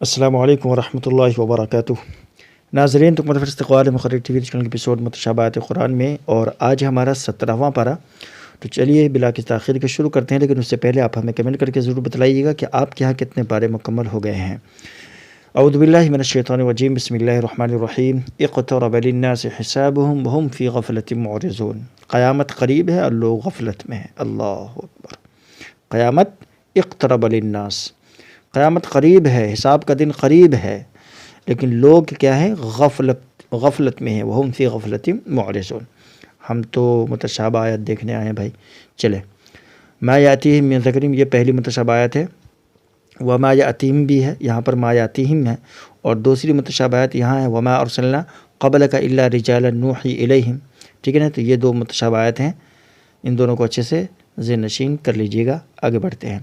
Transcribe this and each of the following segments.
السلام علیکم ورحمۃ اللہ وبرکاتہ۔ ناظرین، تم مدرسہ استقبال مقرر ٹی وی چینل کے ایپیسوڈ متشابہات قرآن میں، اور آج ہمارا 17واں پارہ۔ تو چلیے بلا کسی تاخیر کے شروع کرتے ہیں، لیکن اس سے پہلے آپ ہمیں کمنٹ کر کے ضرور بتلائیے گا کہ آپ کے یہاں کتنے پارے مکمل ہو گئے ہیں۔ اعوذ باللہ من الشیطان الرجیم، بسم اللہ الرحمن الرحیم۔ اقترب للناس حسابهم وهم فی غفلۃ معرضون۔ قیامت قریب ہے اور لوگ غفلت میں ہیں۔ اللہ اکبر۔ قیامت اقترب للناس، قیامت قریب ہے، حساب کا دن قریب ہے، لیکن لوگ کیا ہیں؟ غفلت میں ہیں۔ وہم فی غفلۃ معرضون۔ ہم تو متشابہ آیت دیکھنے آئے ہیں بھائی، چلے۔ ما یاتیہم من ذکر، یہ پہلی متشابہ آیت ہے۔ وما یاتیہم بھی ہے، یہاں پر ما یاتیہم ہے، اور دوسری متشابہ آیت یہاں ہے وما ارسلنا قبلک الا رجالا نوحی الیہم۔ ٹھیک ہے نا؟ تو یہ دو متشابہ آیت ہیں، ان دونوں کو اچھے سے ذہن نشین کر لیجیے گا۔ آگے بڑھتے ہیں۔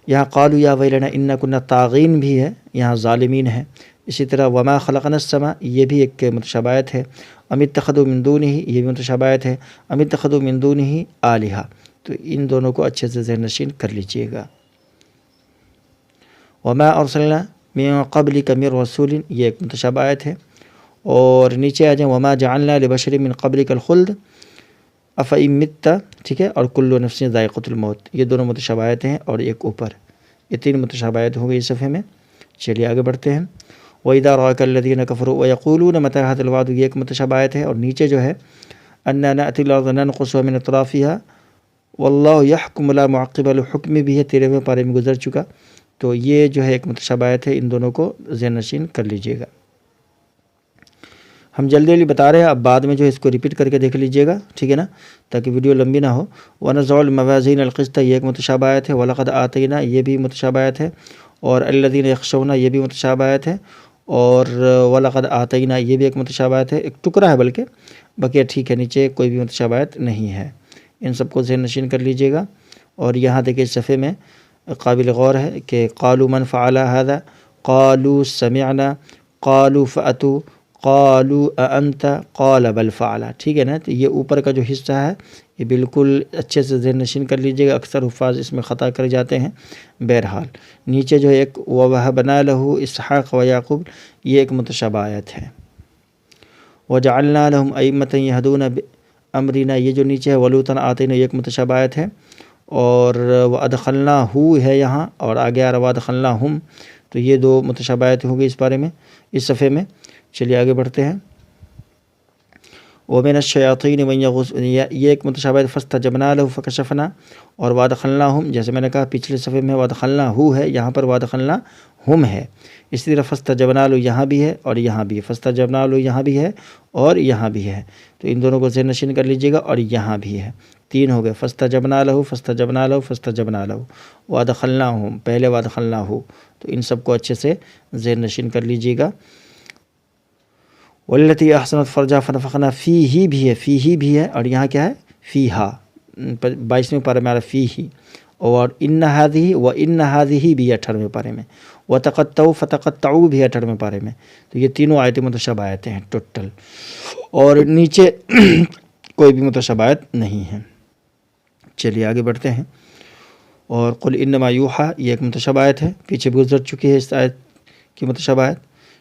یہاں قالوا یا ویلنا انا کنا طاغین بھی ہے، یہاں ظالمین ہے۔ اسی طرح وما خلقنا السماء، یہ بھی ایک متشابہ آیت ہے۔ ام اتخذوا من دونہ، یہ بھی متشابہ آیت ہے۔ ام اتخذوا من دونہ آلہہ۔ تو ان دونوں کو اچھے سے ذہن نشین کر لیجیے گا۔ وما ارسلنا من قبلک من رسول، یہ ایک متشابہ آیت ہے۔ اور نیچے آ جائیں وما جعلنا لبشر من قبلک الخلد افئن مت، ٹھیک ہے، اور کل نفس ذائقۃ الموت، یہ دونوں متشابہ آیت ہیں، اور ایک اوپر، یہ تین متشابہ آیت ہو گئی اس صفحے میں۔ چلیے آگے بڑھتے ہیں۔ وَإِذَا رَأَكَ الَّذِينَ كَفَرُوا وَيَقُولُونَ مَتَىٰ هَٰذَا الْوَعْدُ، یہ ایک متشابہ آیت ہے، اور نیچے جو ہے أَنَّا نَأْتِي الْأَرْضَ نَنْقُصُهَا مِنْ أَطْرَافِهَا وَاللَّهُ يَحْكُمُ لَا مُعَقِّبَ لِحُكْمِهِ بھی ہے، 13ویں پارے میں گزر چکا۔ تو یہ جو ہے ایک متشابہ آیت ہے، ان دونوں کو ذہن نشین کر لیجیے گا۔ ہم جلدی جلدی بتا رہے ہیں، اب بعد میں جو ہے اس کو ریپیٹ کر کے دیکھ لیجیے گا، ٹھیک ہے نا، تاکہ ویڈیو لمبی نہ ہو۔ وَنَضَعُ الْمَوَازِينَ الْقِسْطَ، یہ ایک متشابہ آیت ہے۔ وَلَقَدْ آتَيْنَا، یہ بھی متشابہ آیت ہے۔ اور الَّذِينَ يَخْشَوْنَ، یہ بھی متشابہ آیت ہے۔ اور وَلَقَدْ آتَيْنَا، یہ بھی ایک متشابہ آیت ہے، ایک ٹکڑا ہے بلکہ، باقی ٹھیک ہے، نیچے کوئی بھی متشابہ آیت نہیں ہے۔ ان سب کو ذہن نشین کر لیجیے گا۔ اور یہاں دیکھیے اس صفحے میں قابل غور ہے کہ قالوا من فعل هذا، قالوا سمعنا، قالوا فأتوا، قالوا أأنت، قال بل فعل۔ ٹھیک ہے نا؟ تو یہ اوپر کا جو حصہ ہے یہ بالکل اچھے سے ذہن نشین کر لیجیے گا، اکثر حفاظ اس میں خطا کر جاتے ہیں۔ بہرحال نیچے جو ایک وَوَهَبْنَا لَهُ إِسْحَاقَ وَيَعْقُوبَ، یہ ایک متشابہ آیت ہے۔ وَجَعَلْنَا لَهُمْ أَئِمَّةً يَهْدُونَ بِأَمْرِنَا، یہ جو نیچے ہے وَلُوطًا آتَيْنَا، یہ ایک متشابہ آیت ہے۔ اور وَأَدْخَلْنَاهُ ہے یہاں، اور آگے آ رہا وَأَدْخَلْنَاهُمْ، تو یہ دو متشابہ آیت ہو گئی اس بارے میں، اس صفحے میں۔ چلیے آگے بڑھتے ہیں۔ وَمِنَ الشَّيَاطِينِ مَن يَغُوصُ، یہ ایک متشابہ آیت فَاسْتَجَبْنَا لَهُ فَكَشَفْنَا، اور وَأَدْخَلْنَاهُمْ، جیسے میں نے کہا پچھلے صفحے میں وَأَدْخَلْنَاهُ ہے، یہاں پر وَأَدْخَلْنَاهُمْ ہے۔ اسی طرح فَاسْتَجَبْنَا لَهُ یہاں بھی ہے اور یہاں بھی ہے، فَاسْتَجَبْنَا لَهُ یہاں بھی ہے اور یہاں بھی ہے، تو ان دونوں کو ذہن نشین کر لیجیے گا۔ اور یہاں بھی ہے، تین ہو گئے، فَاسْتَجَبْنَا لَهُ، فَاسْتَجَبْنَا لَهُ، فَاسْتَجَبْنَا لَهُ، وَأَدْخَلْنَاهُمْ، پہلے وَأَدْخَلْنَاهُ، تو ان سب کو اچھے سے ذہن نشین کر لیجیے گا۔ والتی احسنت فرجا فنفخنا فیہ بھی ہے، فیہ بھی ہے، اور یہاں کیا ہے؟ فیہا، 22ویں پارے میں آ رہا فیہ۔ اور ان ہذہ و ان ہذہ بھی ہے 18ویں پارے میں۔ وتقطعوا فتقطعوا بھی ہے 18ویں پارے میں۔ تو یہ تینوں آیتیں متشابہ آیتیں ہیں ٹوٹل، اور نیچے کوئی بھی متشابہ آیت نہیں ہے۔ چلیے آگے بڑھتے ہیں۔ اور قل انما یوحیٰ، یہ ایک متشابہ آیت ہے، پیچھے بھی گزر چکی ہے اس آیت کی متشابہ آیت،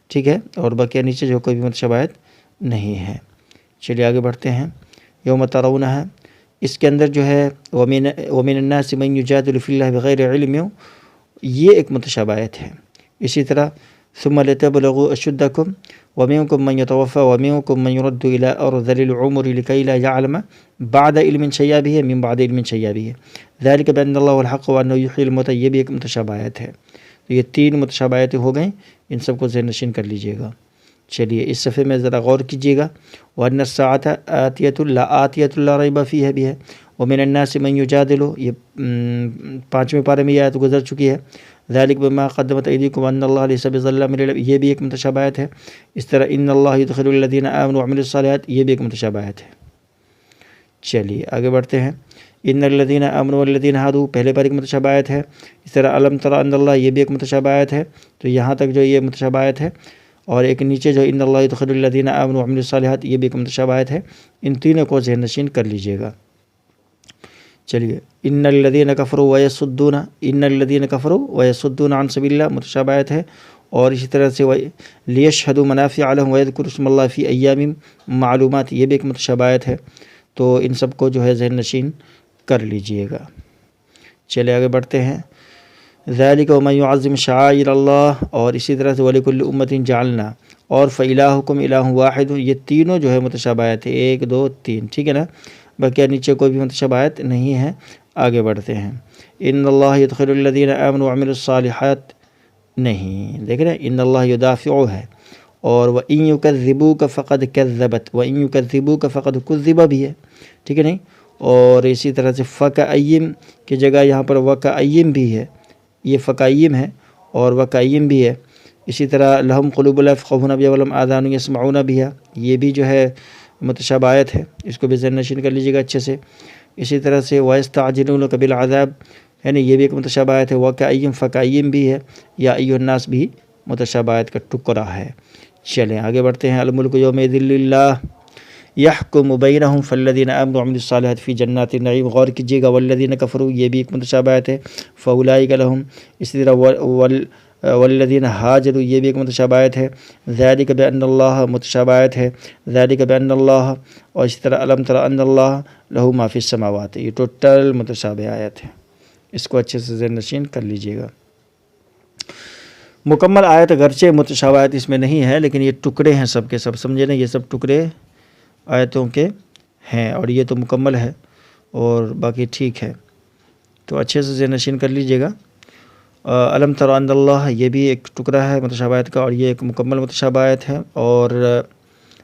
ٹھیک ہے، اور باقی نیچے جو کوئی بھی متشابہ آیت نہیں ہے۔ چلیے آگے بڑھتے ہیں۔ یوم ترونھا، اس کے اندر جو ہے ومن الناس من یجادل فی اللہ بغیر علم، یہ ایک متشابہ آیت ہے۔ اسی طرح ثم لتبلغوا اشدکم ومنکم من یتوفی ومنکم من یرد الی ارذل العمر لکی لا یعلم بعد علم شیئا بھی ہے، من بعد علم شیئا بھی ہے۔ ذلک بان اللہ هو الحق وانہ یحیی الموتى، یہ بھی ایک متشابہ آیت ہے۔ تو یہ تین متشابہ آیتیں ہو گئیں، ان سب کو ذہن نشین کر لیجیے گا۔ چلیے اس صفحے میں ذرا غور کیجیے گا۔ وَأَنَّ السَّاعَةَ آتِيَةٌ لَا آتِيَةٌ لَا رَيْبَ فِيهَا بھی ہے۔ وَمِنَ النَّاسِ مَن يُجَادِلُ، یہ 5ویں پارے میں یہ آیت گزر چکی ہے۔ ذَلِكَ بِمَا قَدَّمَتْ أَيْدِيكُمْ وَأَنَّ اللَّهَ لَيْسَ بِظَلَّامٍ لِّلْعَبِيدِ، یہ بھی ایک متشابہ آیت ہے۔ اس طرح ان اللہ يدخل الذین آمنوا وعملوا الصالحات، یہ بھی ایک متشابہ آیت ہے۔ چلیے آگے بڑھتے ہیں۔ ان الذین آمنوا والذین ہادوا، پہلے پر ایک متشابہ آیت ہے۔ اس طرح الم تر ان اللہ، یہ بھی ایک متشابہ آیت ہے۔ تو یہاں تک جو یہ متشابہ آیت ہے، اور ایک نیچے جو ان اللہ يدخل الذین آمنوا وعملوا الصالحات، یہ بھی ایک متشابہ آیت ہے۔ ان تینوں کو ذہن نشین کر لیجیے گا۔ چلیے ان الذین کفروا ویصدون، ان الذین کفروا ویصدون عن سبیل اللہ، متشابہ آیت ہے۔ اور اسی طرح سے لیشہدوا منافع لہم ویذکروا اسم اللہ فی ایام معلومات، یہ بھی ایک متشابہات ہے، تو ان سب کو جو ہے ذہن نشین کر لیجئے گا۔ چلے آگے بڑھتے ہیں۔ ذالک ومن یعظم شعائر اللہ، اور اسی طرح سے ولکل امۃ جعلنا، اور فإلہکم الہ واحد، یہ تینوں جو ہے متشابہات ہے، 1 2 3، ٹھیک ہے نا، باقی نیچے کوئی بھی متشابہات نہیں ہے۔ آگے بڑھتے ہیں۔ ان اللہ یدخل الذین آمنوا وعملوا الصالحات، نہیں، دیکھ رہے ہیں، ان اللہ یدافع ہے، اور وَإِن يُكَذِّبُوكَ فَقَدْ كَذَّبَتْ وَإِن يُكَذِّبُوكَ فَقَدْ كُذِّبَ بھی ہے، ٹھیک ہے نہیں، اور اسی طرح سے فَكَأَيِّن کی جگہ یہاں پر وَكَأَيِّن بھی ہے، یہ فَكَأَيِّن ہے اور وَكَأَيِّن بھی ہے۔ اسی طرح لَهُمْ قُلُوبٌ لَا يَفْقَهُونَ بِهَا وَلَهُمْ آذَانٌ يَسْمَعُونَ بِهَا، یہ بھی جو ہے متشابہات ہے، اس کو بھی ذہن نشین کر لیجیے گا اچھے سے۔ اسی طرح سے وَيَسْتَعْجِلُونَكَ بِالْعَذَابِ، یعنی یہ بھی ایک متشابہات ہے، وَكَأَيِّن فَكَأَيِّن بھی ہے، یا ایھا الناس بھی متشابہات کا ٹکڑا ہے۔ چلیں آگے بڑھتے ہیں۔ الملک یومئذ للہ یحکم بینہم فالذین آمنوا وعملوا الصالحات فی جنات النعیم، غور کیجیے گا، والذین کفروا، یہ بھی ایک متشابہات ہے، فاولئک لہم، اسی طرح والذین ہاجروا، یہ بھی ایک متشابہات ہے، ذالک بان اللہ، متشابہات ہے، ذالک بان اللہ، اور اسی طرح الم تر ان اللہ لہ ما فی السماوات، یہ ٹوٹل متشابہات ہے، اس کو اچھے سے ذہن نشین کر لیجیے گا۔ مکمل آیت اگرچہ متشابہات اس میں نہیں ہے، لیکن یہ ٹکڑے ہیں سب کے سب، سمجھے نا، یہ سب ٹکڑے آیتوں کے ہیں، اور یہ تو مکمل ہے اور باقی ٹھیک ہے، تو اچھے سے ذہن نشین کر لیجیے گا۔ الم تر ان اللہ، یہ بھی ایک ٹکڑا ہے متشابہات کا، اور یہ ایک مکمل متشابہات ہے، اور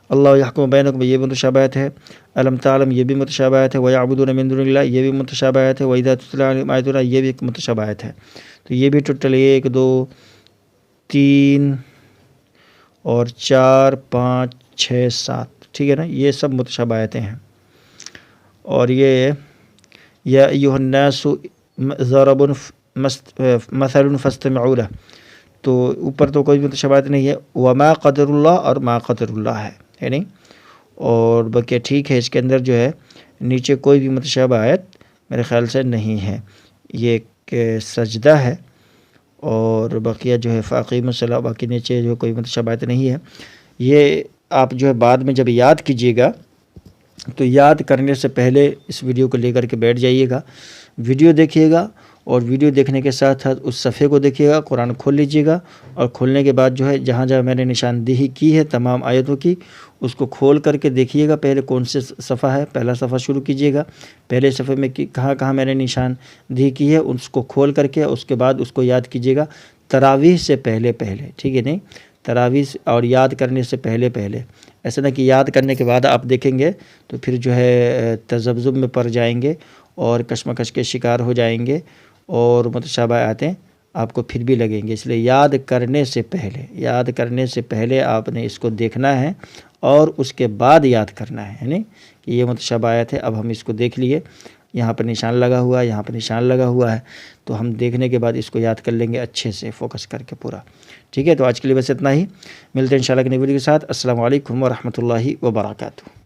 اللہ یحکم بینکم، یہ بھی متشابہات ہے، الم تعلم، یہ بھی متشابہات ہے، ویعبدون من دون اللہ، یہ بھی متشابہات ہے، واذا تتلی علیہم آیاتنا، یہ بھی ایک متشابہات ہے، تو یہ بھی ٹوٹل 1 2 3 اور 4 5 6 7، ٹھیک ہے نا، یہ سب متشابہاتیں ہیں۔ اور یہ یا ایھا الناس ضرب مثل فاستمعوا لہ، تو اوپر تو کوئی متشابہات نہیں ہے، وما قدر اللہ اور ما قدر اللہ ہے نہیں، اور باقی ٹھیک ہے، اس کے اندر جو ہے نیچے کوئی بھی متشابہات میرے خیال سے نہیں ہے، یہ ایک سجدہ ہے، اور بقیہ جو ہے فاقیم الصلاۃ، باقی نیچے جو کوئی متشابہات نہیں ہے۔ یہ آپ جو ہے بعد میں جب یاد کیجیے گا تو یاد کرنے سے پہلے اس ویڈیو کو لے کر کے بیٹھ جائیے گا، ویڈیو دیکھیے گا، اور ویڈیو دیکھنے کے ساتھ ساتھ اس صفحے کو دیکھیے گا، قرآن کھول لیجیے گا، اور کھولنے کے بعد جو ہے جہاں جہاں میں نے نشاندہی کی ہے تمام آیتوں کی، اس کو کھول کر کے دیکھیے گا، پہلے کون سے صفحہ ہے، پہلا صفحہ شروع کیجیے گا، پہلے صفحے میں کہاں کہاں میں نے نشاندہی کی ہے اس کو کھول کر کے، اس کے بعد اس کو یاد کیجیے گا تراویح سے پہلے، ٹھیک ہے نہیں، تراویح اور یاد کرنے سے پہلے، ایسا نہ کہ یاد کرنے کے بعد آپ دیکھیں گے تو پھر جو ہے تذبذب میں پڑ جائیں گے اور کشمکش کے شکار ہو جائیں گے، اور متشابہاتیں آپ کو پھر بھی لگیں گے، اس لیے یاد کرنے سے پہلے آپ نے اس کو دیکھنا ہے اور اس کے بعد یاد کرنا ہے، یعنی کہ یہ متشابہات ہے، اب ہم اس کو دیکھ لیے، یہاں پر نشان لگا ہوا ہے، یہاں پر نشان لگا ہوا ہے، تو ہم دیکھنے کے بعد اس کو یاد کر لیں گے اچھے سے فوکس کر کے پورا، ٹھیک ہے۔ تو آج کے لیے بس اتنا ہی، ملتے ہیں انشاءاللہ کہ نئی ویڈیو کے ساتھ۔ السلام علیکم ورحمۃ اللہ وبرکاتہ۔